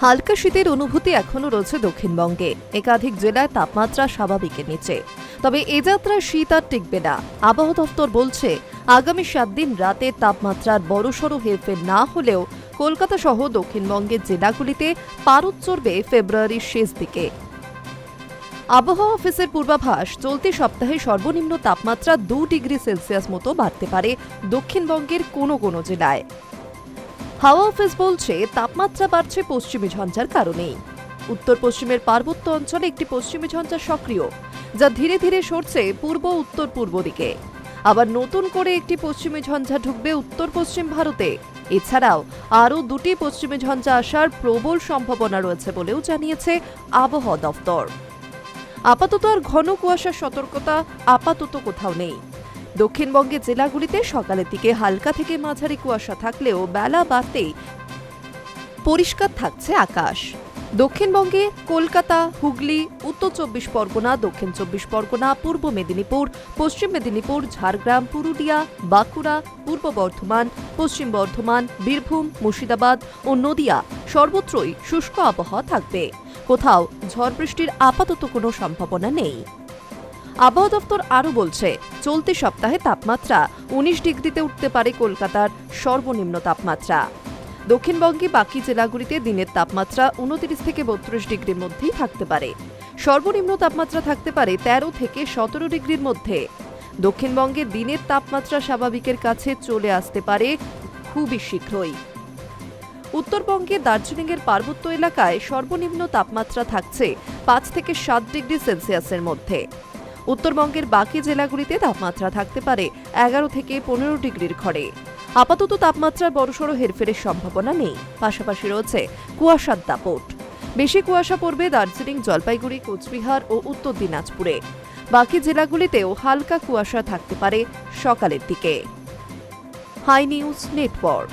হালকা শীতের অনুভূতি এখনো রয়েছে দক্ষিণবঙ্গে। একাধিক জেলায় তাপমাত্রা স্বাভাবিকের নিচে। তবে এ যাত্রায় শীত আর টিকবে না। আবহাওয়া দফতর বলছে, আগামী 7 দিন রাতে তাপমাত্রার বড়সড় হেরফের না হলেও কলকাতা সহ দক্ষিণবঙ্গের জেলাগুলিতে পারদ চড়বে ফেব্রুয়ারির শেষ দিকে। আবহাওয়া অফিসের পূর্বাভাস, চলতি সপ্তাহে সর্বনিম্ন তাপমাত্রা 2 ডিগ্রি সেলসিয়াস মতো বাড়তে পারে দক্ষিণবঙ্গের কোনো কোনো জেলায়। হাওয়া অফিস বলছে, তাপমাত্রা বাড়ছে পশ্চিমী ঝঞ্ঝার কারণেই। উত্তর পশ্চিমের পার্বত্য অঞ্চলে একটি পশ্চিমী ঝঞ্ঝা সক্রিয়, যা ধীরে ধীরে সরছে পূর্ব উত্তর পূর্ব দিকে। আবার নতুন করে একটি পশ্চিমী ঝঞ্ঝা ঢুকবে উত্তর পশ্চিম ভারতে। এছাড়াও আরও 2টি পশ্চিমী ঝঞ্ঝা আসার প্রবল সম্ভাবনা রয়েছে বলেও জানিয়েছে আবহাওয়া দফতর। আপাতত আর ঘন কুয়াশার সতর্কতা কোথাও নেই। দক্ষিণবঙ্গের জেলাগুলিতে সকালের দিকে হালকা থেকে মাঝারি কুয়াশা থাকলেও বেলা বাড়তেই পরিষ্কার থাকছে আকাশ। দক্ষিণবঙ্গে কলকাতা, হুগলি, উত্তর 24 পরগনা, দক্ষিণ 24 পরগনা, পূর্ব মেদিনীপুর, পশ্চিম মেদিনীপুর, ঝাড়গ্রাম, পুরুলিয়া, বাঁকুড়া, পূর্ব বর্ধমান, পশ্চিম বর্ধমান, বীরভূম, মুর্শিদাবাদ ও নদিয়া সর্বত্রই শুষ্ক আবহাওয়া থাকবে। কোথাও ঝড় বৃষ্টির আপাতত কোনো সম্ভাবনা নেই। আবহাওয়া দফতর আরও বলছে, চলতি সপ্তাহে তাপমাত্রা 19 ডিগ্রিতে উঠতে পারে কলকাতার সর্বনিম্ন তাপমাত্রা। দক্ষিণবঙ্গে বাকি জেলাগুলিতে দিনের তাপমাত্রা 29 থেকে 32 ডিগ্রির মধ্যেই থাকতে পারে। সর্বনিম্ন তাপমাত্রা থাকতে পারে 13 থেকে 17 ডিগ্রির মধ্যে। দক্ষিণবঙ্গে দিনের তাপমাত্রা স্বাভাবিকের কাছে চলে আসতে পারে খুবই শীঘ্রই। উত্তরবঙ্গে দার্জিলিংয়ের পার্বত্য এলাকায় সর্বনিম্ন তাপমাত্রা থাকছে 5 থেকে 7 ডিগ্রি সেলসিয়াসের মধ্যে। উত্তরবঙ্গের বাকি জেলাগুলিতে তাপমাত্রা থাকতে পারে 11 থেকে 15 ডিগ্রির ঘরে। আপাতত তাপমাত্রার বড়সড় হেরফেরের সম্ভাবনা নেই। পাশাপাশি রয়েছে কুয়াশার দাপট। বেশি কুয়াশা পড়বে দার্জিলিং, জলপাইগুড়ি, কোচবিহার ও উত্তর দিনাজপুরে। বাকি জেলাগুলিতেও হালকা কুয়াশা থাকতে পারে সকালের দিকে। High News network.